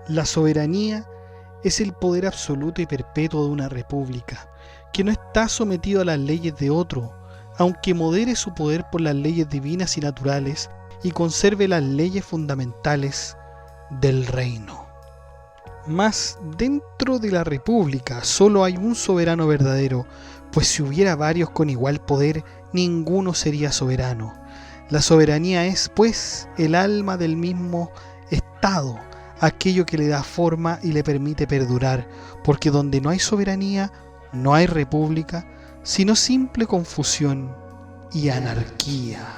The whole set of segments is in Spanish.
La soberanía es el poder absoluto y perpetuo de una república, que no está sometido a las leyes de otro, aunque modere su poder por las leyes divinas y naturales y conserve las leyes fundamentales del reino. Mas dentro de la república solo hay un soberano verdadero, pues si hubiera varios con igual poder, ninguno sería soberano. La soberanía es, pues, el alma del mismo Estado, aquello que le da forma y le permite perdurar, porque donde no hay soberanía, no hay república, sino simple confusión y anarquía.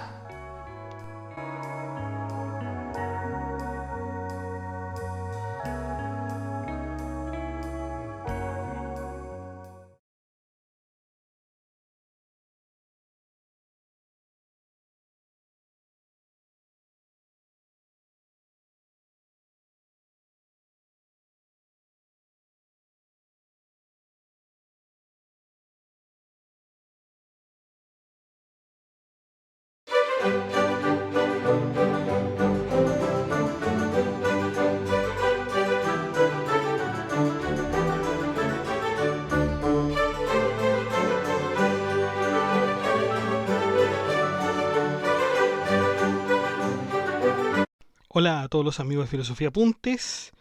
Hola a todos los amigos de Filosofía Apuntes.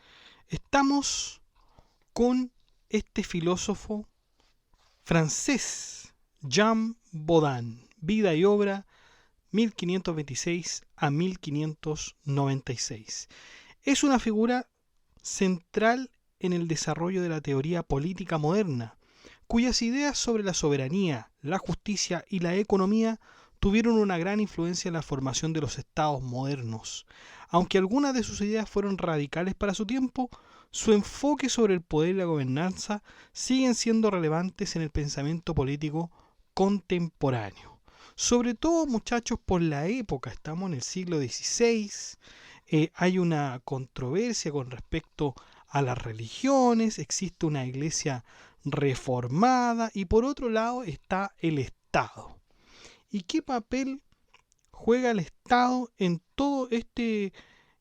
Estamos con este filósofo francés, Jean Bodin, vida y obra 1526 a 1596. Es una figura central en el desarrollo de la teoría política moderna, cuyas ideas sobre la soberanía, la justicia y la economía tuvieron una gran influencia en la formación de los estados modernos. Aunque algunas de sus ideas fueron radicales para su tiempo, su enfoque sobre el poder y la gobernanza siguen siendo relevantes en el pensamiento político contemporáneo. Sobre todo, muchachos, por la época, estamos en el siglo XVI, hay una controversia con respecto a las religiones, existe una iglesia reformada y por otro lado está el Estado. ¿Y qué papel juega el Estado en todo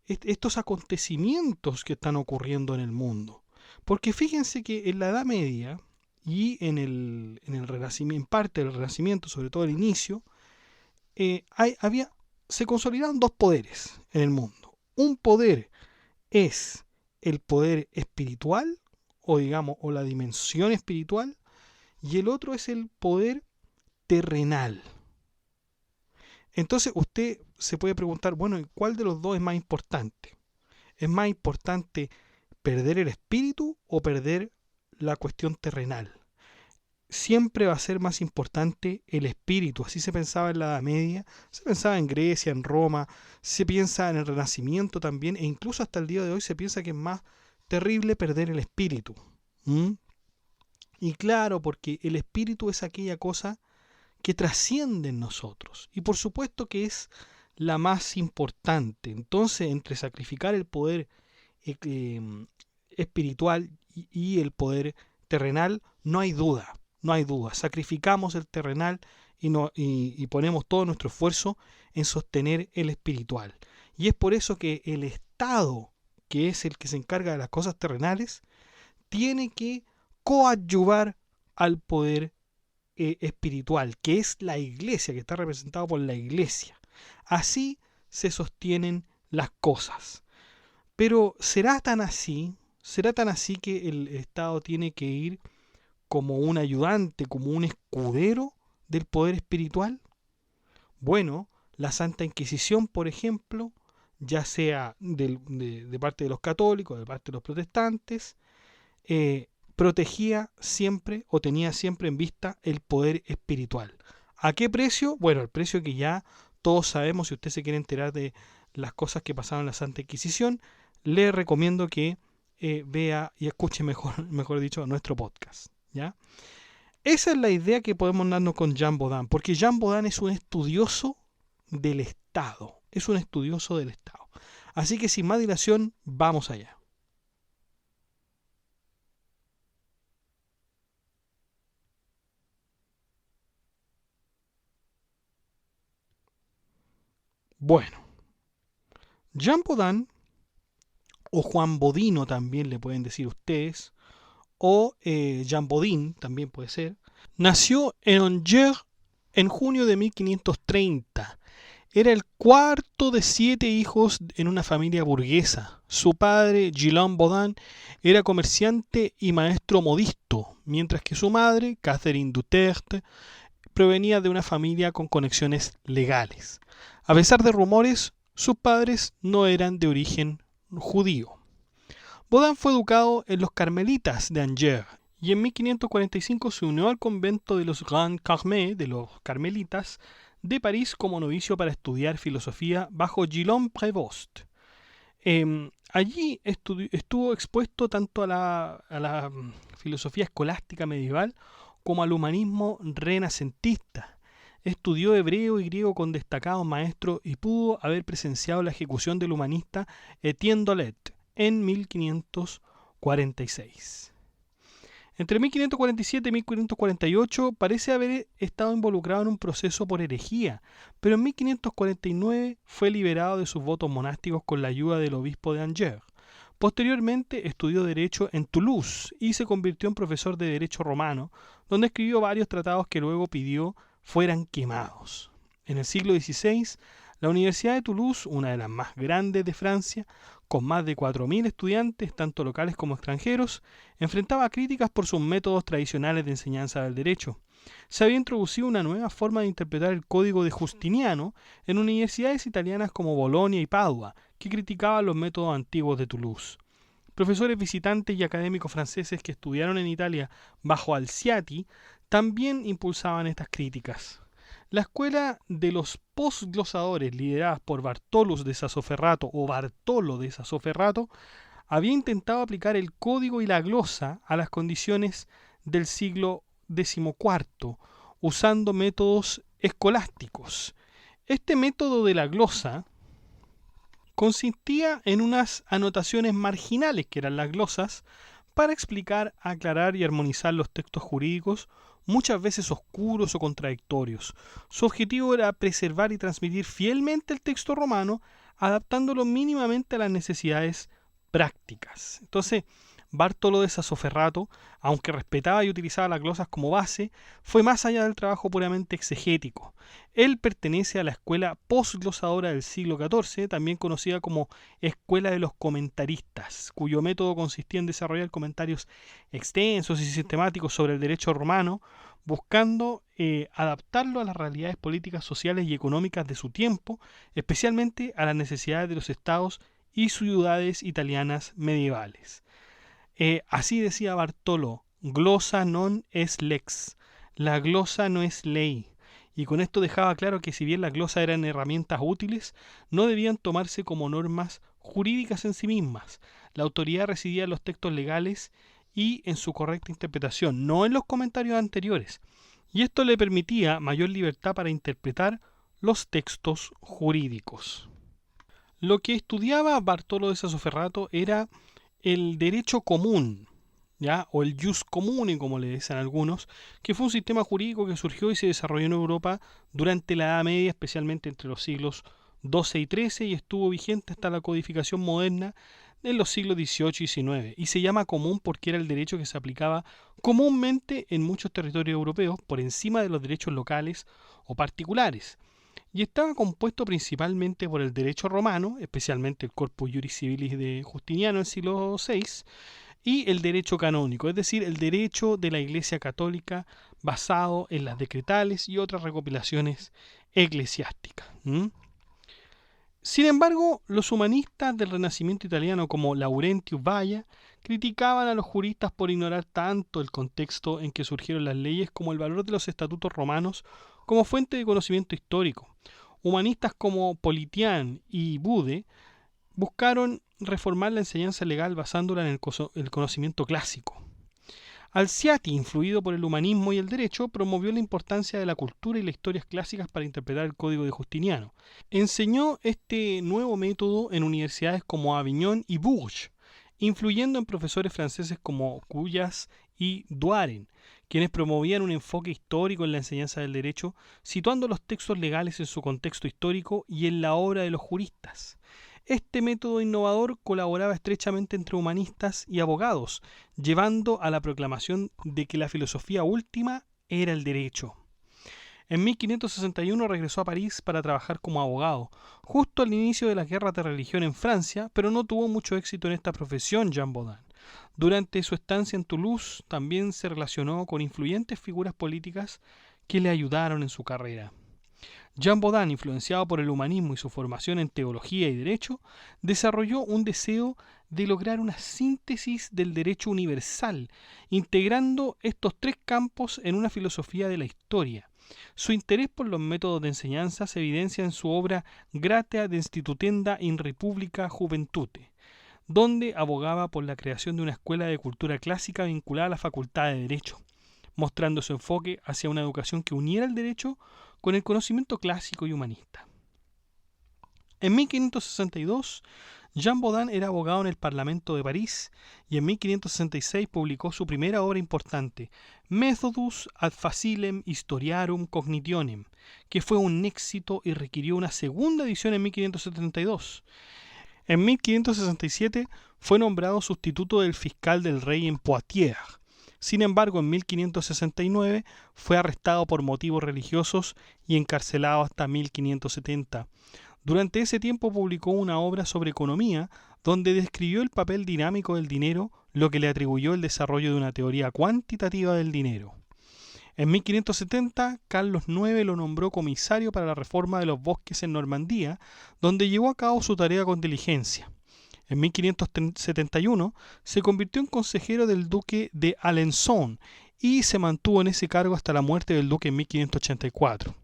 estos acontecimientos que están ocurriendo en el mundo? Porque fíjense que en la Edad Media y en el Renacimiento, en parte del Renacimiento, sobre todo el inicio, se consolidaron dos poderes en el mundo. Un poder es el poder espiritual, o digamos, o la dimensión espiritual, y el otro es el poder terrenal. Entonces usted se puede preguntar, bueno, ¿cuál de los dos es más importante? ¿Es más importante perder el espíritu o perder la cuestión terrenal? Siempre va a ser más importante el espíritu. Así se pensaba en la Edad Media, se pensaba en Grecia, en Roma, se piensa en el Renacimiento también, e incluso hasta el día de hoy se piensa que es más terrible perder el espíritu. ¿Mm? Y claro, porque el espíritu es aquella cosa que trasciende en nosotros. Y por supuesto que es la más importante. Entonces, entre sacrificar el poder espiritual y el poder terrenal, no hay duda, no hay duda. Sacrificamos el terrenal y ponemos todo nuestro esfuerzo en sostener el espiritual. Y es por eso que el Estado, que es el que se encarga de las cosas terrenales, tiene que coadyuvar al poder espiritual, que es la iglesia, que está representado por la iglesia. Así se sostienen las cosas. Pero ¿será tan así? ¿Será tan así que el Estado tiene que ir como un ayudante, como un escudero del poder espiritual? Bueno, la Santa Inquisición, por ejemplo, ya sea de parte de los católicos, de parte de los protestantes, protegía siempre o tenía siempre en vista el poder espiritual. ¿A qué precio? Bueno, el precio que ya todos sabemos. Si usted se quiere enterar de las cosas que pasaron en la Santa Inquisición, le recomiendo que vea y escuche mejor dicho, nuestro podcast. ¿Ya? Esa es la idea que podemos darnos con Jean Bodin, porque Jean Bodin es un estudioso del Estado. Es un estudioso del Estado. Así que sin más dilación, vamos allá. Bueno, Jean Bodin o Juan Bodino también le pueden decir ustedes, o Jean Bodin también puede ser, nació en Angers en junio de 1530. Era el cuarto de 7 hijos en una familia burguesa. Su padre, Guillaume Bodin, era comerciante y maestro modisto, mientras que su madre, Catherine Duterte, provenía de una familia con conexiones legales. A pesar de rumores, sus padres no eran de origen judío. Bodin fue educado en los Carmelitas de Angers y en 1545 se unió al convento de los Grands Carmés, de los Carmelitas, de París como novicio para estudiar filosofía bajo Guillaume Prévost. Allí estuvo expuesto tanto a la filosofía escolástica medieval como al humanismo renacentista. Estudió hebreo y griego con destacados maestros y pudo haber presenciado la ejecución del humanista Étienne Dolet en 1546. Entre 1547 y 1548 parece haber estado involucrado en un proceso por herejía, pero en 1549 fue liberado de sus votos monásticos con la ayuda del obispo de Angers. Posteriormente estudió Derecho en Toulouse y se convirtió en profesor de Derecho romano, donde escribió varios tratados que luego pidió fueran quemados. En el siglo XVI, la Universidad de Toulouse, una de las más grandes de Francia, con más de 4.000 estudiantes, tanto locales como extranjeros, enfrentaba críticas por sus métodos tradicionales de enseñanza del derecho. Se había introducido una nueva forma de interpretar el Código de Justiniano en universidades italianas como Bolonia y Padua, que criticaban los métodos antiguos de Toulouse. Profesores visitantes y académicos franceses que estudiaron en Italia bajo Alciati también impulsaban estas críticas. La escuela de los posglosadores, lideradas por Bartolus de Sassoferrato o Bartolo de Sassoferrato, había intentado aplicar el código y la glosa a las condiciones del siglo XIV, usando métodos escolásticos. Este método de la glosa consistía en unas anotaciones marginales, que eran las glosas, para explicar, aclarar y armonizar los textos jurídicos, muchas veces oscuros o contradictorios. Su objetivo era preservar y transmitir fielmente el texto romano, adaptándolo mínimamente a las necesidades prácticas. Entonces, Bartolo de Sassoferrato, aunque respetaba y utilizaba las glosas como base, fue más allá del trabajo puramente exegético. Él pertenece a la escuela posglosadora del siglo XIV, también conocida como Escuela de los Comentaristas, cuyo método consistía en desarrollar comentarios extensos y sistemáticos sobre el derecho romano, buscando adaptarlo a las realidades políticas, sociales y económicas de su tiempo, especialmente a las necesidades de los estados y ciudades italianas medievales. Así decía Bartolo, glosa non es lex, la glosa no es ley. Y con esto dejaba claro que si bien las glosas eran herramientas útiles, no debían tomarse como normas jurídicas en sí mismas. La autoridad residía en los textos legales y en su correcta interpretación, no en los comentarios anteriores. Y esto le permitía mayor libertad para interpretar los textos jurídicos. Lo que estudiaba Bartolo de Sassoferrato era el derecho común, ¿ya? O el jus comune, como le dicen algunos, que fue un sistema jurídico que surgió y se desarrolló en Europa durante la Edad Media, especialmente entre los siglos XII y XIII, y estuvo vigente hasta la codificación moderna en los siglos XVIII y XIX. Y se llama común porque era el derecho que se aplicaba comúnmente en muchos territorios europeos, por encima de los derechos locales o particulares. Y estaba compuesto principalmente por el derecho romano, especialmente el Corpus Juris Civilis de Justiniano en el siglo VI, y el derecho canónico, es decir, el derecho de la Iglesia Católica basado en las decretales y otras recopilaciones eclesiásticas. Sin embargo, los humanistas del Renacimiento italiano como Laurentius Valla criticaban a los juristas por ignorar tanto el contexto en que surgieron las leyes como el valor de los estatutos romanos como fuente de conocimiento histórico. Humanistas como Politian y Bude buscaron reformar la enseñanza legal basándola en el conocimiento clásico. Alciati, influido por el humanismo y el derecho, promovió la importancia de la cultura y las historias clásicas para interpretar el Código de Justiniano. Enseñó este nuevo método en universidades como Avignon y Bourges, influyendo en profesores franceses como Cuyas y Doiren, quienes promovían un enfoque histórico en la enseñanza del derecho, situando los textos legales en su contexto histórico y en la obra de los juristas. Este método innovador colaboraba estrechamente entre humanistas y abogados, llevando a la proclamación de que la filosofía última era el derecho. En 1561 regresó a París para trabajar como abogado, justo al inicio de las guerras de religión en Francia, pero no tuvo mucho éxito en esta profesión Jean Bodin. Durante su estancia en Toulouse también se relacionó con influyentes figuras políticas que le ayudaron en su carrera. Jean Bodin, influenciado por el humanismo y su formación en teología y derecho, desarrolló un deseo de lograr una síntesis del derecho universal, integrando estos tres campos en una filosofía de la historia. Su interés por los métodos de enseñanza se evidencia en su obra Gratia Destitutenda in Republica Juventute, donde abogaba por la creación de una escuela de cultura clásica vinculada a la Facultad de Derecho, mostrando su enfoque hacia una educación que uniera el derecho con el conocimiento clásico y humanista. En 1562, Jean Bodin era abogado en el Parlamento de París y en 1566 publicó su primera obra importante, Methodus ad facilem historiarum cognitionem, que fue un éxito y requirió una segunda edición en 1572. En 1567 fue nombrado sustituto del fiscal del rey en Poitiers. Sin embargo, en 1569 fue arrestado por motivos religiosos y encarcelado hasta 1570. Durante ese tiempo publicó una obra sobre economía donde describió el papel dinámico del dinero, lo que le atribuyó el desarrollo de una teoría cuantitativa del dinero. En 1570, Carlos IX lo nombró comisario para la reforma de los bosques en Normandía, donde llevó a cabo su tarea con diligencia. En 1571 se convirtió en consejero del duque de Alençon y se mantuvo en ese cargo hasta la muerte del duque en 1584.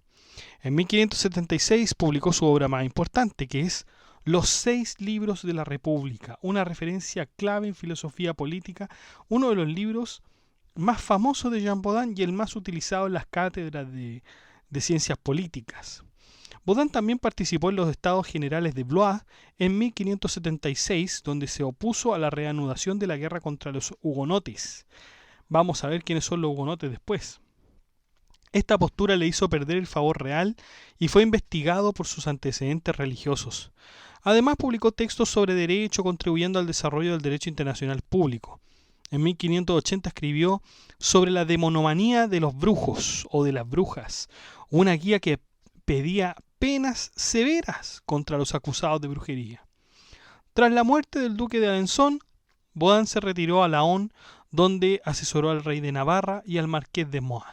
En 1576 publicó su obra más importante, que es Los 6 libros de la República, una referencia clave en filosofía política, uno de los libros más famosos de Jean Bodin y el más utilizado en las cátedras de ciencias políticas. Bodin también participó en los Estados Generales de Blois en 1576, donde se opuso a la reanudación de la guerra contra los hugonotes. Vamos a ver quiénes son los hugonotes después. Esta postura le hizo perder el favor real y fue investigado por sus antecedentes religiosos. Además publicó textos sobre derecho, contribuyendo al desarrollo del derecho internacional público. En 1580 escribió sobre la demonomanía de los brujos o de las brujas, una guía que pedía penas severas contra los acusados de brujería. Tras la muerte del duque de Alençon, Bodin se retiró a Laon, donde asesoró al rey de Navarra y al marqués de Moix.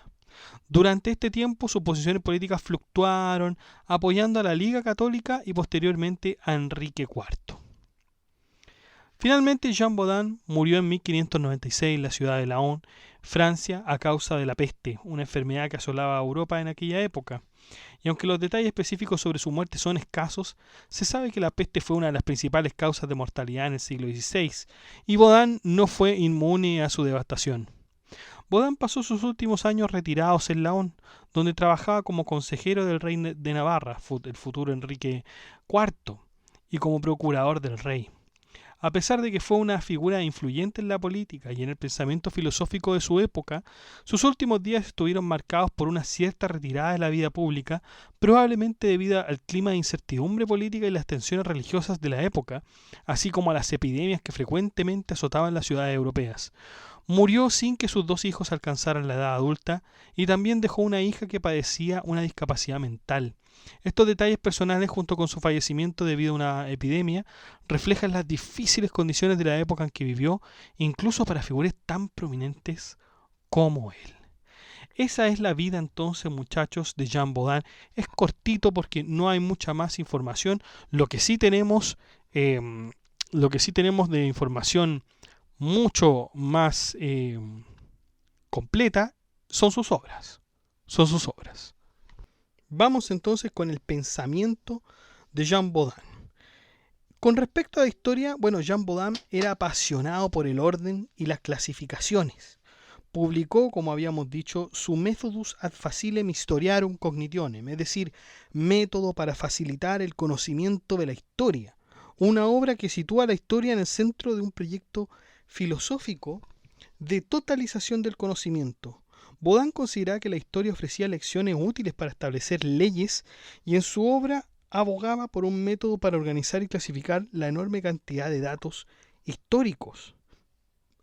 Durante este tiempo sus posiciones políticas fluctuaron, apoyando a la Liga Católica y posteriormente a Enrique IV. Finalmente, Jean Bodin murió en 1596 en la ciudad de Laon, Francia, a causa de la peste, una enfermedad que asolaba a Europa en aquella época. Y aunque los detalles específicos sobre su muerte son escasos, se sabe que la peste fue una de las principales causas de mortalidad en el siglo XVI, y Bodin no fue inmune a su devastación. Bodin pasó sus últimos años retirados en Laon, donde trabajaba como consejero del rey de Navarra, el futuro Enrique IV, y como procurador del rey. A pesar de que fue una figura influyente en la política y en el pensamiento filosófico de su época, sus últimos días estuvieron marcados por una cierta retirada de la vida pública, probablemente debido al clima de incertidumbre política y las tensiones religiosas de la época, así como a las epidemias que frecuentemente azotaban las ciudades europeas. Murió sin que sus 2 hijos alcanzaran la edad adulta y también dejó una hija que padecía una discapacidad mental. Estos detalles personales, junto con su fallecimiento debido a una epidemia, reflejan las difíciles condiciones de la época en que vivió, incluso para figuras tan prominentes como él. Esa es la vida entonces, muchachos, de Jean Bodin. Es cortito porque no hay mucha más información. Lo que sí tenemos de información mucho más completa son sus obras. Vamos entonces con el pensamiento de Jean Bodin. Con respecto a la historia, Jean Bodin era apasionado por el orden y las clasificaciones. Publicó, como habíamos dicho, su Methodus ad facilem historiarum cognitionem, es decir, método para facilitar el conocimiento de la historia. Una obra que sitúa la historia en el centro de un proyecto filosófico de totalización del conocimiento. Bodin consideraba que la historia ofrecía lecciones útiles para establecer leyes y en su obra abogaba por un método para organizar y clasificar la enorme cantidad de datos históricos.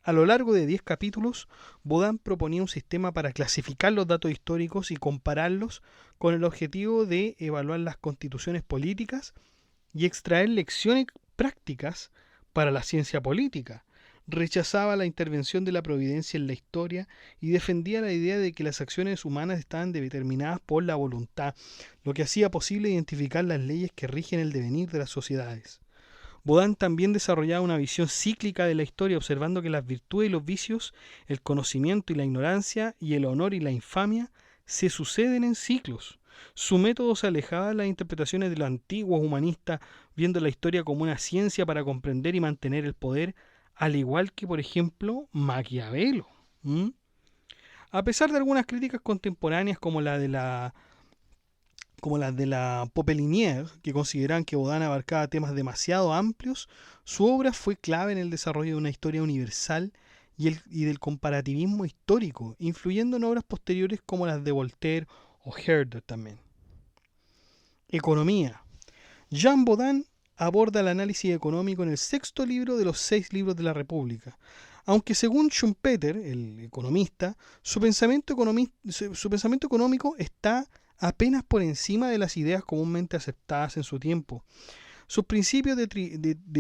A lo largo de 10 capítulos, Baudin proponía un sistema para clasificar los datos históricos y compararlos con el objetivo de evaluar las constituciones políticas y extraer lecciones prácticas para la ciencia política. Rechazaba la intervención de la providencia en la historia y defendía la idea de que las acciones humanas estaban determinadas por la voluntad, lo que hacía posible identificar las leyes que rigen el devenir de las sociedades. Baudin también desarrollaba una visión cíclica de la historia, observando que las virtudes y los vicios, el conocimiento y la ignorancia, y el honor y la infamia se suceden en ciclos. Su método se alejaba de las interpretaciones de los antiguos humanistas, viendo la historia como una ciencia para comprender y mantener el poder, al igual que, por ejemplo, Maquiavelo. A pesar de algunas críticas contemporáneas como las de la Popelinière, que consideran que Baudin abarcaba temas demasiado amplios, su obra fue clave en el desarrollo de una historia universal y del comparativismo histórico, influyendo en obras posteriores como las de Voltaire o Herder también. Economía. Jean Baudin aborda el análisis económico en el 6º libro de los 6 libros de la República, aunque según Schumpeter, el economista, su pensamiento económico está apenas por encima de las ideas comúnmente aceptadas en su tiempo. Sus principios de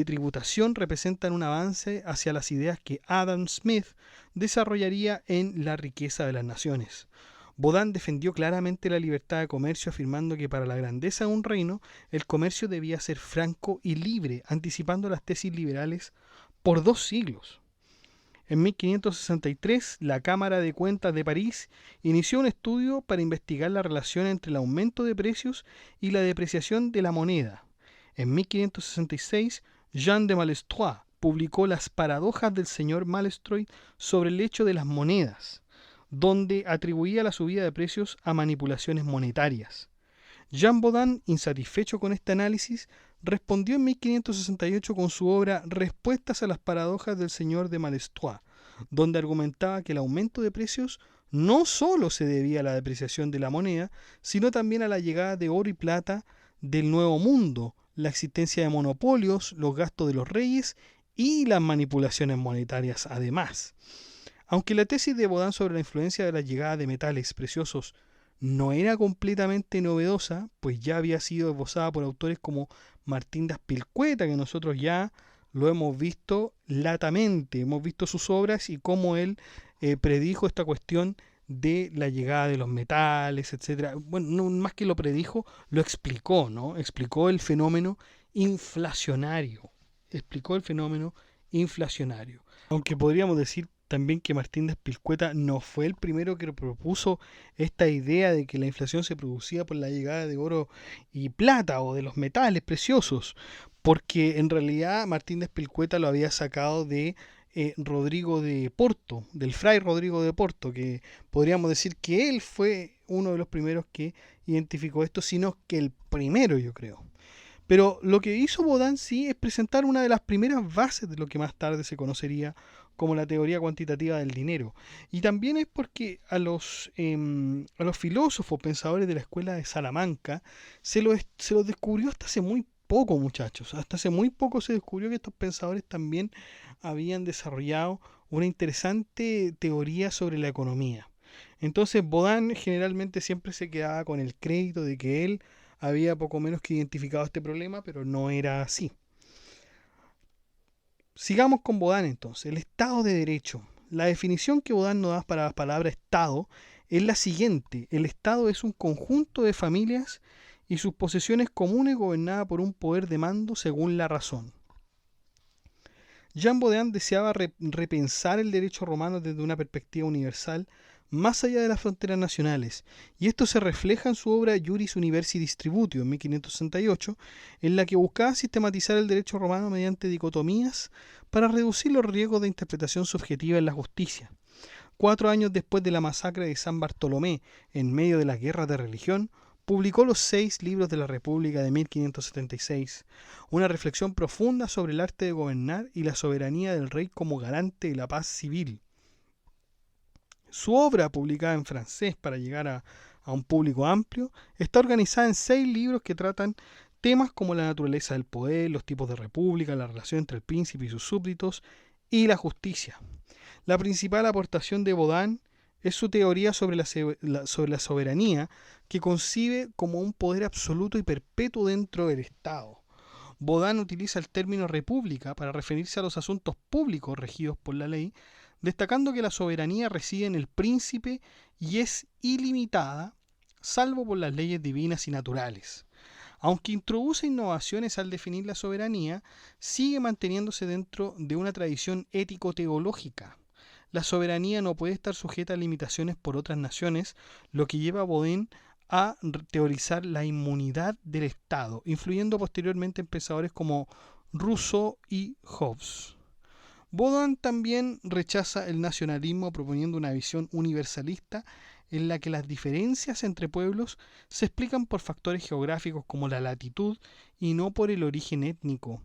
tributación representan un avance hacia las ideas que Adam Smith desarrollaría en La riqueza de las naciones. Baudin defendió claramente la libertad de comercio, afirmando que para la grandeza de un reino, el comercio debía ser franco y libre, anticipando las tesis liberales por 2 siglos. En 1563, la Cámara de Cuentas de París inició un estudio para investigar la relación entre el aumento de precios y la depreciación de la moneda. En 1566, Jean de Malestroit publicó Las paradojas del señor Malestroit sobre el hecho de las monedas, donde atribuía la subida de precios a manipulaciones monetarias. Jean Baudin, insatisfecho con este análisis, respondió en 1568 con su obra Respuestas a las paradojas del señor de Malestroit, donde argumentaba que el aumento de precios no solo se debía a la depreciación de la moneda, sino también a la llegada de oro y plata del Nuevo Mundo, la existencia de monopolios, los gastos de los reyes y las manipulaciones monetarias además. Aunque la tesis de Baudin sobre la influencia de la llegada de metales preciosos no era completamente novedosa, pues ya había sido esbozada por autores como Martín de Azpilcueta, que nosotros ya lo hemos visto latamente, hemos visto sus obras y cómo él predijo esta cuestión de la llegada de los metales, etcétera. Bueno, no, más que lo predijo, lo explicó, ¿no? Explicó el fenómeno inflacionario. Aunque podríamos decir también que Martín de Azpilcueta no fue el primero que propuso esta idea de que la inflación se producía por la llegada de oro y plata o de los metales preciosos, porque en realidad Martín de Azpilcueta lo había sacado de Rodrigo de Porto, del fray Rodrigo de Porto, que podríamos decir que él fue uno de los primeros que identificó esto, sino que el primero, yo creo. Pero lo que hizo Baudin sí es presentar una de las primeras bases de lo que más tarde se conocería como la teoría cuantitativa del dinero. Y también es porque a los filósofos, pensadores de la escuela de Salamanca, se los descubrió hasta hace muy poco, muchachos. Hasta hace muy poco se descubrió que estos pensadores también habían desarrollado una interesante teoría sobre la economía. Entonces Baudin generalmente siempre se quedaba con el crédito de que él había poco menos que identificado este problema, pero no era así. Sigamos con Baudin entonces. El Estado de Derecho. La definición que Baudin nos da para la palabra Estado es la siguiente. El Estado es un conjunto de familias y sus posesiones comunes gobernadas por un poder de mando según la razón. Jean Baudin deseaba repensar el derecho romano desde una perspectiva universal, más allá de las fronteras nacionales, y esto se refleja en su obra Juris Universi Distributio, en 1568, en la que buscaba sistematizar el derecho romano mediante dicotomías para reducir los riesgos de interpretación subjetiva en la justicia. 4 años después de la masacre de San Bartolomé, en medio de las guerras de religión, publicó los 6 libros de la República de 1576, una reflexión profunda sobre el arte de gobernar y la soberanía del rey como garante de la paz civil. Su obra, publicada en francés para llegar a un público amplio, está organizada en 6 libros que tratan Temas como la naturaleza del poder, los tipos de república, la relación entre el príncipe y sus súbditos y la justicia. La principal aportación de Baudin es su teoría sobre la soberanía, que concibe como un poder absoluto y perpetuo dentro del Estado. Baudin utiliza el término república para referirse a los asuntos públicos regidos por la ley, destacando que la soberanía reside en el príncipe y es ilimitada, salvo por las leyes divinas y naturales. Aunque introduce innovaciones al definir la soberanía, sigue manteniéndose dentro de una tradición ético-teológica. La soberanía no puede estar sujeta a limitaciones por otras naciones, lo que lleva a Baudin a teorizar la inmunidad del Estado, influyendo posteriormente en pensadores como Rousseau y Hobbes. Baudin también rechaza el nacionalismo, proponiendo una visión universalista en la que las diferencias entre pueblos se explican por factores geográficos como la latitud y no por el origen étnico.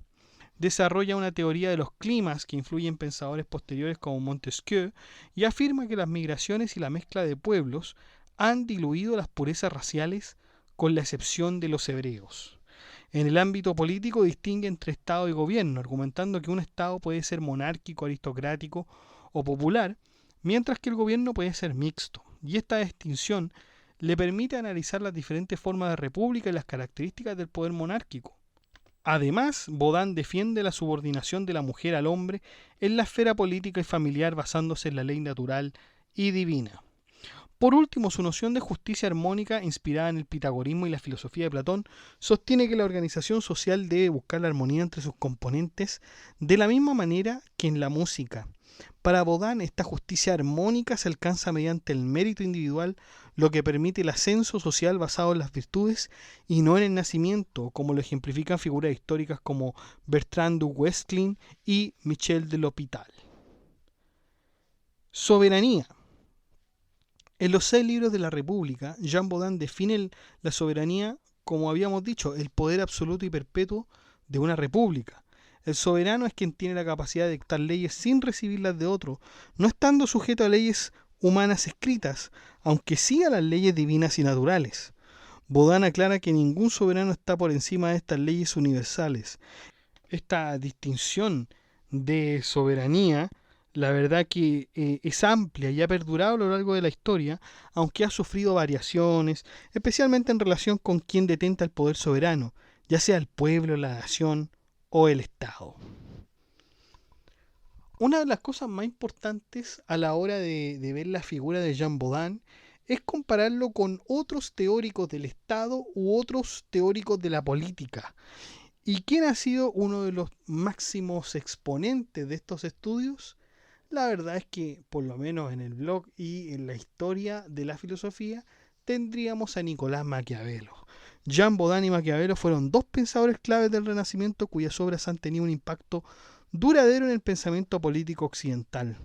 Desarrolla una teoría de los climas que influye en pensadores posteriores como Montesquieu y afirma que las migraciones y la mezcla de pueblos han diluido las purezas raciales, con la excepción de los hebreos. En el ámbito político distingue entre Estado y gobierno, argumentando que un Estado puede ser monárquico, aristocrático o popular, mientras que el gobierno puede ser mixto, y esta distinción le permite analizar las diferentes formas de república y las características del poder monárquico. Además, Baudin defiende la subordinación de la mujer al hombre en la esfera política y familiar basándose en la ley natural y divina. Por último, su noción de justicia armónica, inspirada en el pitagorismo y la filosofía de Platón, sostiene que la organización social debe buscar la armonía entre sus componentes de la misma manera que en la música. Para Baudin, esta justicia armónica se alcanza mediante el mérito individual, lo que permite el ascenso social basado en las virtudes y no en el nacimiento, como lo ejemplifican figuras históricas como Bertrand du Guesclin y Michel de l'Hôpital. Soberanía. En los 6 libros de la República, Jean Baudin define la soberanía, como habíamos dicho, el poder absoluto y perpetuo de una república. El soberano es quien tiene la capacidad de dictar leyes sin recibirlas de otro, no estando sujeto a leyes humanas escritas, aunque sí a las leyes divinas y naturales. Baudin aclara que ningún soberano está por encima de estas leyes universales. Esta distinción de soberanía, la verdad que es amplia y ha perdurado a lo largo de la historia, aunque ha sufrido variaciones, especialmente en relación con quien detenta el poder soberano, ya sea el pueblo, la nación o el Estado. Una de las cosas más importantes a la hora de ver la figura de Jean Baudin es compararlo con otros teóricos del Estado u otros teóricos de la política. ¿Y quién ha sido uno de los máximos exponentes de estos estudios? La verdad es que, por lo menos en el blog y en la historia de la filosofía, tendríamos a Nicolás Maquiavelo. Jean Baudin y Maquiavelo fueron dos pensadores claves del Renacimiento cuyas obras han tenido un impacto duradero en el pensamiento político occidental.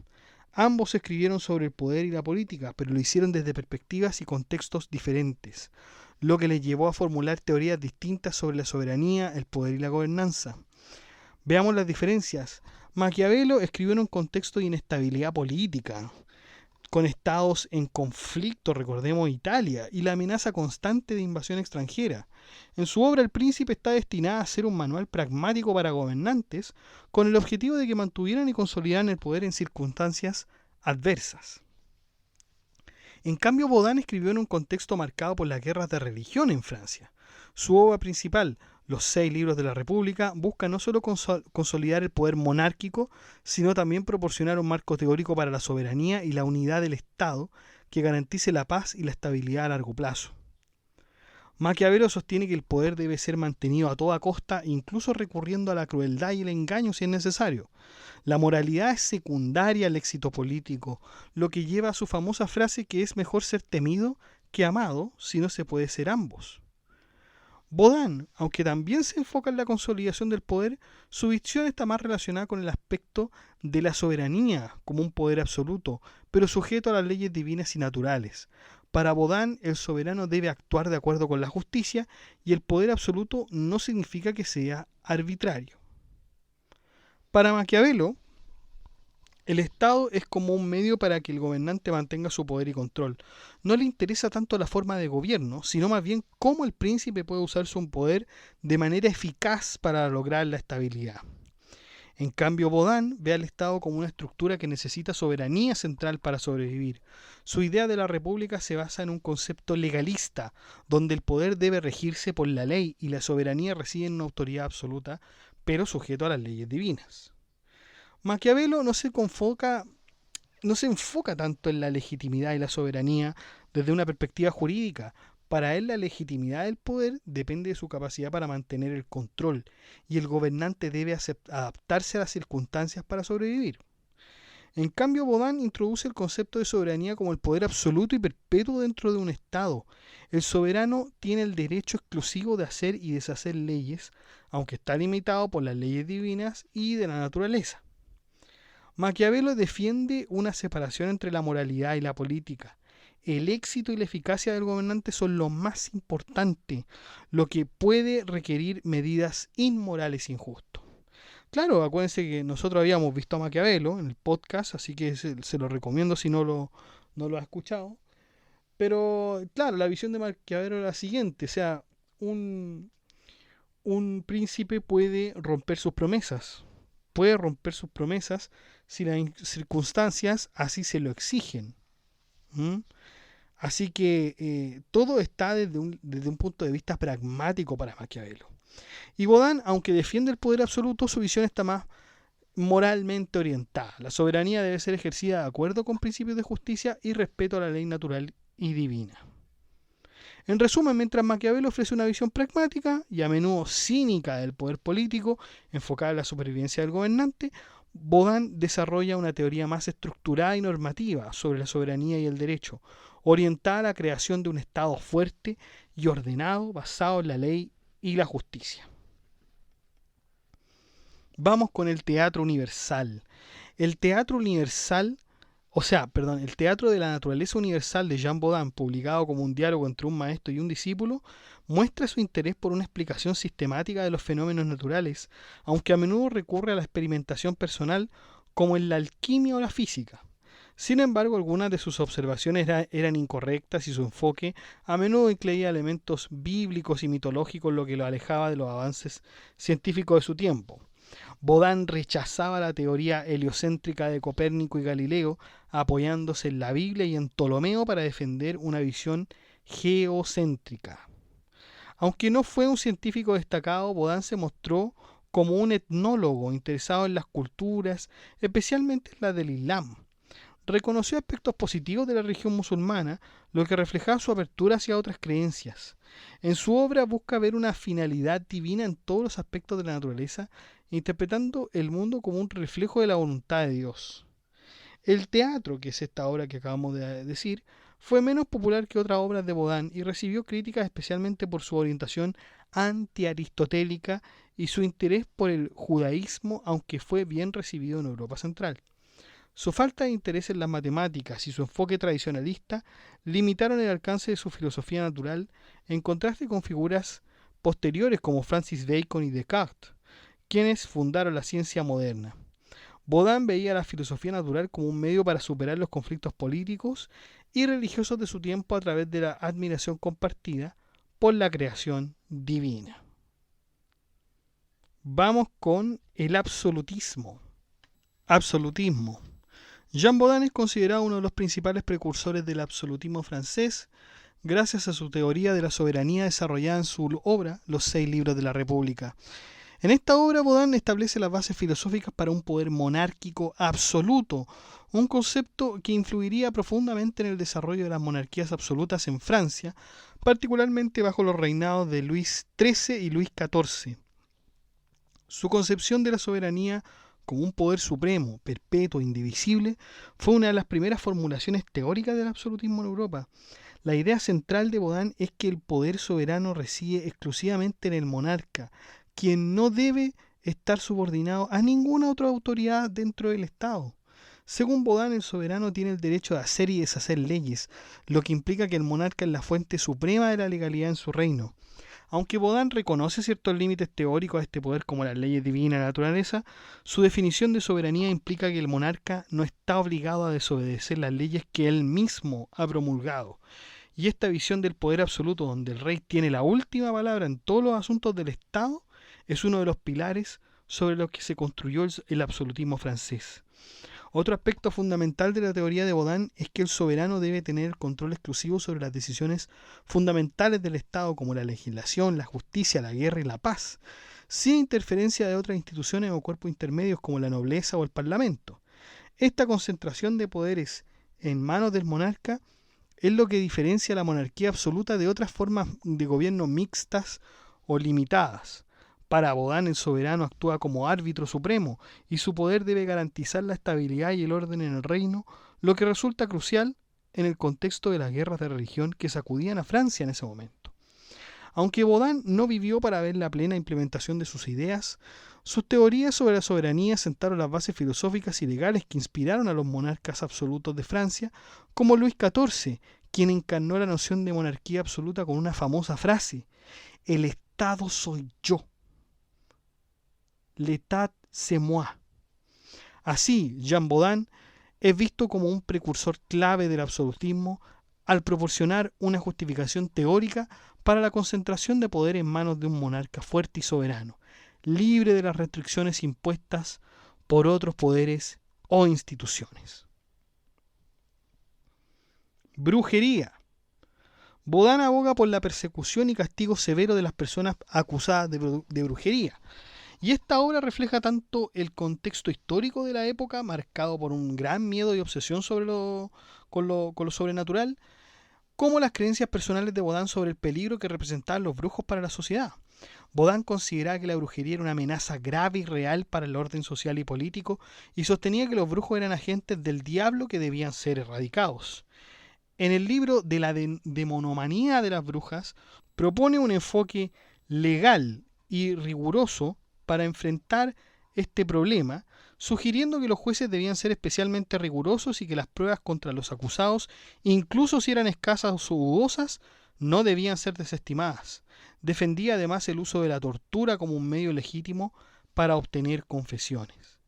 Ambos escribieron sobre el poder y la política, pero lo hicieron desde perspectivas y contextos diferentes, lo que les llevó a formular teorías distintas sobre la soberanía, el poder y la gobernanza. Veamos las diferencias. Maquiavelo escribió en un contexto de inestabilidad política, con estados en conflicto, recordemos Italia, y la amenaza constante de invasión extranjera. En su obra El Príncipe está destinada a ser un manual pragmático para gobernantes, con el objetivo de que mantuvieran y consolidaran el poder en circunstancias adversas. En cambio, Baudin escribió en un contexto marcado por las guerras de religión en Francia. Su obra principal, Los 6 libros de la República, busca no solo consolidar el poder monárquico, sino también proporcionar un marco teórico para la soberanía y la unidad del Estado que garantice la paz y la estabilidad a largo plazo. Maquiavelo sostiene que el poder debe ser mantenido a toda costa, incluso recurriendo a la crueldad y el engaño si es necesario. La moralidad es secundaria al éxito político, lo que lleva a su famosa frase que es mejor ser temido que amado si no se puede ser ambos. Baudin, aunque también se enfoca en la consolidación del poder, su visión está más relacionada con el aspecto de la soberanía como un poder absoluto, pero sujeto a las leyes divinas y naturales. Para Baudin, el soberano debe actuar de acuerdo con la justicia y el poder absoluto no significa que sea arbitrario. Para Maquiavelo, El Estado es como un medio para que el gobernante mantenga su poder y control. No le interesa tanto la forma de gobierno, sino más bien cómo el príncipe puede usar su poder de manera eficaz para lograr la estabilidad. En cambio, Baudin ve al Estado como una estructura que necesita soberanía central para sobrevivir. Su idea de la república se basa en un concepto legalista, donde el poder debe regirse por la ley y la soberanía reside en una autoridad absoluta, pero sujeto a las leyes divinas. Maquiavelo no se enfoca tanto en la legitimidad y la soberanía desde una perspectiva jurídica. Para él la legitimidad del poder depende de su capacidad para mantener el control y el gobernante debe adaptarse a las circunstancias para sobrevivir. En cambio, Baudin introduce el concepto de soberanía como el poder absoluto y perpetuo dentro de un Estado. El soberano tiene el derecho exclusivo de hacer y deshacer leyes, aunque está limitado por las leyes divinas y de la naturaleza. Maquiavelo defiende una separación entre la moralidad y la política. El éxito y la eficacia del gobernante son lo más importante, lo que puede requerir medidas inmorales e injustas. Claro, acuérdense que nosotros habíamos visto a Maquiavelo en el podcast, así que se lo recomiendo si no lo ha escuchado. Pero claro, la visión de Maquiavelo era la siguiente, o sea, un, un príncipe puede romper sus promesas si las circunstancias así se lo exigen. ¿Mm? Así que todo está desde un punto de vista pragmático para Maquiavelo. Y Baudin, aunque defiende el poder absoluto, su visión está más moralmente orientada. La soberanía debe ser ejercida de acuerdo con principios de justicia y respeto a la ley natural y divina. En resumen, mientras Maquiavelo ofrece una visión pragmática y a menudo cínica del poder político, enfocada en la supervivencia del gobernante, Baudin desarrolla una teoría más estructurada y normativa sobre la soberanía y el derecho, orientada a la creación de un Estado fuerte y ordenado basado en la ley y la justicia. Vamos con el teatro universal. El teatro de la naturaleza universal de Jean Baudin, publicado como un diálogo entre un maestro y un discípulo, muestra su interés por una explicación sistemática de los fenómenos naturales, aunque a menudo recurre a la experimentación personal como en la alquimia o la física. Sin embargo, algunas de sus observaciones eran incorrectas y su enfoque a menudo incluía elementos bíblicos y mitológicos, lo que lo alejaba de los avances científicos de su tiempo. Baudin rechazaba la teoría heliocéntrica de Copérnico y Galileo, apoyándose en la Biblia y en Ptolomeo para defender una visión geocéntrica. Aunque no fue un científico destacado, Baudin se mostró como un etnólogo interesado en las culturas, especialmente la del Islam. Reconoció aspectos positivos de la religión musulmana, lo que reflejaba su apertura hacia otras creencias. En su obra busca ver una finalidad divina en todos los aspectos de la naturaleza, interpretando el mundo como un reflejo de la voluntad de Dios. El teatro, que es esta obra que acabamos de decir, fue menos popular que otras obras de Baudin y recibió críticas especialmente por su orientación anti-aristotélica y su interés por el judaísmo, aunque fue bien recibido en Europa Central. Su falta de interés en las matemáticas y su enfoque tradicionalista limitaron el alcance de su filosofía natural, en contraste con figuras posteriores como Francis Bacon y Descartes, quienes fundaron la ciencia moderna. Baudin veía la filosofía natural como un medio para superar los conflictos políticos y religiosos de su tiempo a través de la admiración compartida por la creación divina. Vamos con el absolutismo. Absolutismo. Jean Baudin es considerado uno de los principales precursores del absolutismo francés, gracias a su teoría de la soberanía desarrollada en su obra Los 6 libros de la República. En esta obra, Baudin establece las bases filosóficas para un poder monárquico absoluto, un concepto que influiría profundamente en el desarrollo de las monarquías absolutas en Francia, particularmente bajo los reinados de Luis XIII y Luis XIV. Su concepción de la soberanía como un poder supremo, perpetuo e indivisible, fue una de las primeras formulaciones teóricas del absolutismo en Europa. La idea central de Baudin es que el poder soberano reside exclusivamente en el monarca, quien no debe estar subordinado a ninguna otra autoridad dentro del Estado. Según Baudin, el soberano tiene el derecho de hacer y deshacer leyes, lo que implica que el monarca es la fuente suprema de la legalidad en su reino. Aunque Baudin reconoce ciertos límites teóricos a este poder como las leyes divinas de la naturaleza, su definición de soberanía implica que el monarca no está obligado a desobedecer las leyes que él mismo ha promulgado. Y esta visión del poder absoluto, donde el rey tiene la última palabra en todos los asuntos del Estado, es uno de los pilares sobre los que se construyó el absolutismo francés. Otro aspecto fundamental de la teoría de Baudin es que el soberano debe tener control exclusivo sobre las decisiones fundamentales del Estado, como la legislación, la justicia, la guerra y la paz, sin interferencia de otras instituciones o cuerpos intermedios como la nobleza o el parlamento. Esta concentración de poderes en manos del monarca es lo que diferencia la monarquía absoluta de otras formas de gobierno mixtas o limitadas. Para Baudin, el soberano actúa como árbitro supremo y su poder debe garantizar la estabilidad y el orden en el reino, lo que resulta crucial en el contexto de las guerras de religión que sacudían a Francia en ese momento. Aunque Baudin no vivió para ver la plena implementación de sus ideas, sus teorías sobre la soberanía sentaron las bases filosóficas y legales que inspiraron a los monarcas absolutos de Francia, como Luis XIV, quien encarnó la noción de monarquía absoluta con una famosa frase: "El Estado soy yo. L'État c'est moi". Así, Jean Baudin es visto como un precursor clave del absolutismo al proporcionar una justificación teórica para la concentración de poder en manos de un monarca fuerte y soberano, libre de las restricciones impuestas por otros poderes o instituciones. Brujería. Baudin aboga por la persecución y castigo severo de las personas acusadas de brujería. Y esta obra refleja tanto el contexto histórico de la época, marcado por un gran miedo y obsesión con lo sobrenatural, como las creencias personales de Baudin sobre el peligro que representaban los brujos para la sociedad. Baudin consideraba que la brujería era una amenaza grave y real para el orden social y político, y sostenía que los brujos eran agentes del diablo que debían ser erradicados. En el libro de la demonomanía de las brujas, propone un enfoque legal y riguroso para enfrentar este problema, sugiriendo que los jueces debían ser especialmente rigurosos y que las pruebas contra los acusados, incluso si eran escasas o dudosas, no debían ser desestimadas. Defendía además el uso de la tortura como un medio legítimo para obtener confesiones.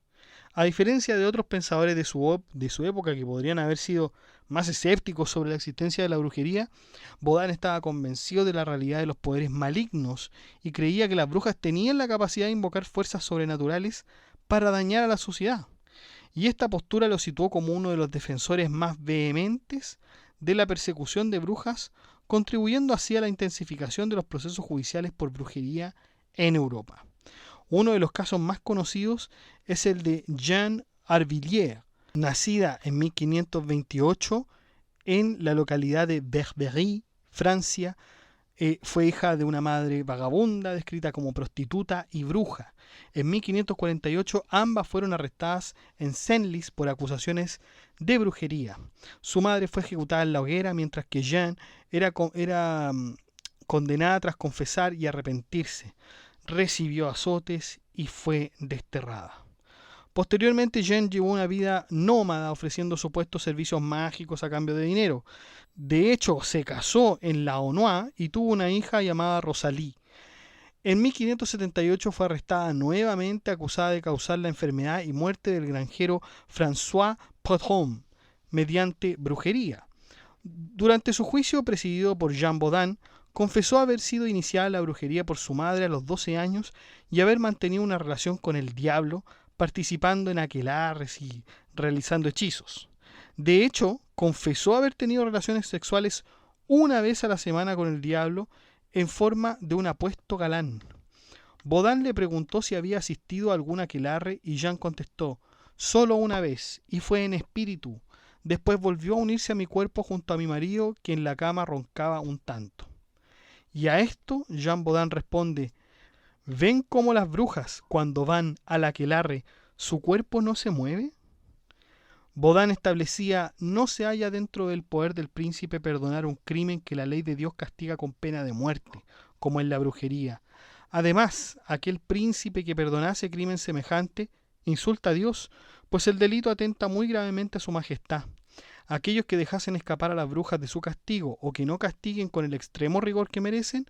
A diferencia de otros pensadores de su época que podrían haber sido más escépticos sobre la existencia de la brujería, Baudin estaba convencido de la realidad de los poderes malignos y creía que las brujas tenían la capacidad de invocar fuerzas sobrenaturales para dañar a la sociedad. Y esta postura lo situó como uno de los defensores más vehementes de la persecución de brujas, contribuyendo así a la intensificación de los procesos judiciales por brujería en Europa. Uno de los casos más conocidos es el de Jeanne Arvilliers, nacida en 1528 en la localidad de Berberie, Francia. Fue hija de una madre vagabunda, descrita como prostituta y bruja. En 1548 ambas fueron arrestadas en Senlis por acusaciones de brujería. Su madre fue ejecutada en la hoguera, mientras que Jeanne era condenada tras confesar y arrepentirse. Recibió azotes y fue desterrada. Posteriormente, Jeanne llevó una vida nómada, ofreciendo supuestos servicios mágicos a cambio de dinero. De hecho, se casó en Laonnois y tuvo una hija llamada Rosalie. En 1578 fue arrestada nuevamente, acusada de causar la enfermedad y muerte del granjero François Prudhomme mediante brujería. Durante su juicio, presidido por Jean Baudin, confesó haber sido iniciada la brujería por su madre a los 12 años y haber mantenido una relación con el diablo, participando en aquelarres y realizando hechizos. De hecho, confesó haber tenido relaciones sexuales una vez a la semana con el diablo en forma de un apuesto galán. Baudin le preguntó si había asistido a algún aquelarre y Jean contestó: solo una vez, y fue en espíritu. Después volvió a unirse a mi cuerpo junto a mi marido, que en la cama roncaba un tanto. Y a esto Jean Baudin responde: ¿ven cómo las brujas, cuando van al aquelarre, su cuerpo no se mueve? Baudin establecía: no se halla dentro del poder del príncipe perdonar un crimen que la ley de Dios castiga con pena de muerte, como en la brujería. Además, aquel príncipe que perdonase crimen semejante insulta a Dios, pues el delito atenta muy gravemente a su majestad. Aquellos que dejasen escapar a las brujas de su castigo o que no castiguen con el extremo rigor que merecen,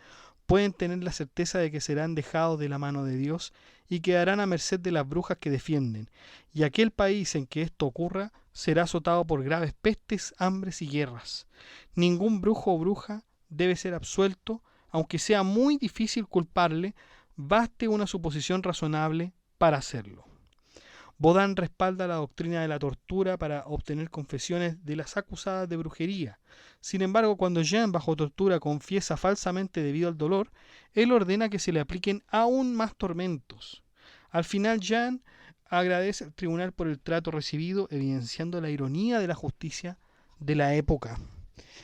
pueden tener la certeza de que serán dejados de la mano de Dios y quedarán a merced de las brujas que defienden, y aquel país en que esto ocurra será azotado por graves pestes, hambres y guerras. Ningún brujo o bruja debe ser absuelto, aunque sea muy difícil culparle, baste una suposición razonable para hacerlo. Baudin respalda la doctrina de la tortura para obtener confesiones de las acusadas de brujería. Sin embargo, cuando Jean, bajo tortura, confiesa falsamente debido al dolor, él ordena que se le apliquen aún más tormentos. Al final, Jean agradece al tribunal por el trato recibido, evidenciando la ironía de la justicia de la época.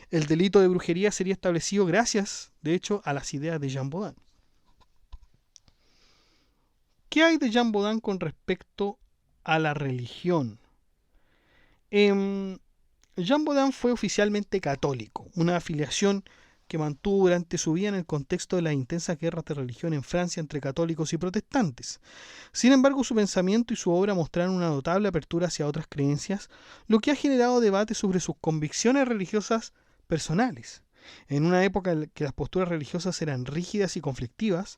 El delito de brujería sería establecido gracias, de hecho, a las ideas de Jean Baudin. ¿Qué hay de Jean Baudin con respecto a la religión? Jean Baudin fue oficialmente católico, una afiliación que mantuvo durante su vida en el contexto de las intensas guerras de religión en Francia entre católicos y protestantes. Sin embargo, su pensamiento y su obra mostraron una notable apertura hacia otras creencias, lo que ha generado debate sobre sus convicciones religiosas personales. En una época en que las posturas religiosas eran rígidas y conflictivas,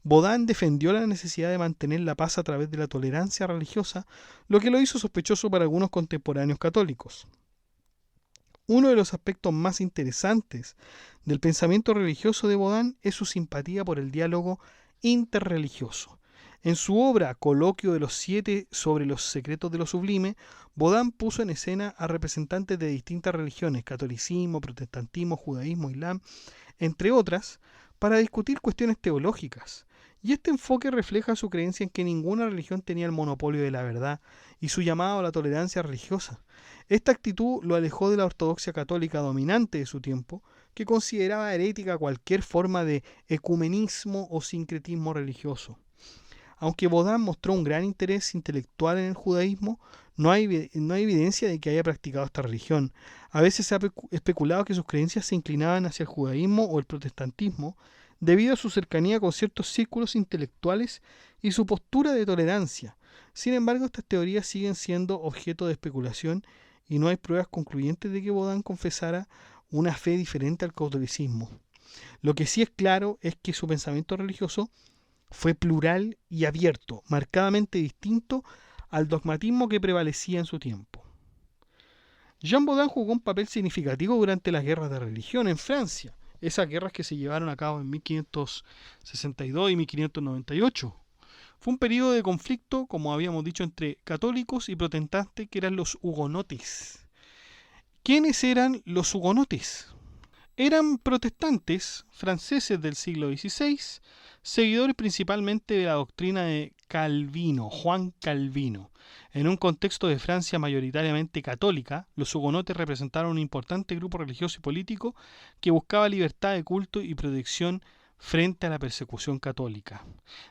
Baudin defendió la necesidad de mantener la paz a través de la tolerancia religiosa, lo que lo hizo sospechoso para algunos contemporáneos católicos. Uno de los aspectos más interesantes del pensamiento religioso de Baudin es su simpatía por el diálogo interreligioso. En su obra Coloquio de los 7 sobre los secretos de lo sublime, Baudin puso en escena a representantes de distintas religiones, catolicismo, protestantismo, judaísmo, islam, entre otras, para discutir cuestiones teológicas. Y este enfoque refleja su creencia en que ninguna religión tenía el monopolio de la verdad y su llamado a la tolerancia religiosa. Esta actitud lo alejó de la ortodoxia católica dominante de su tiempo, que consideraba herética cualquier forma de ecumenismo o sincretismo religioso. Aunque Baudin mostró un gran interés intelectual en el judaísmo, no hay evidencia de que haya practicado esta religión. A veces se ha especulado que sus creencias se inclinaban hacia el judaísmo o el protestantismo, debido a su cercanía con ciertos círculos intelectuales y su postura de tolerancia. Sin embargo, estas teorías siguen siendo objeto de especulación y no hay pruebas concluyentes de que Baudin confesara una fe diferente al catolicismo. Lo que sí es claro es que su pensamiento religioso fue plural y abierto, marcadamente distinto al dogmatismo que prevalecía en su tiempo. Jean Baudin jugó un papel significativo durante las guerras de religión en Francia, esas guerras que se llevaron a cabo en 1562 y 1598. Fue un periodo de conflicto, como habíamos dicho, entre católicos y protestantes, que eran los hugonotes. ¿Quiénes eran los hugonotes? Eran protestantes franceses del siglo XVI, seguidores principalmente de la doctrina de Calvino, Juan Calvino. En un contexto de Francia mayoritariamente católica, los hugonotes representaron un importante grupo religioso y político que buscaba libertad de culto y protección frente a la persecución católica.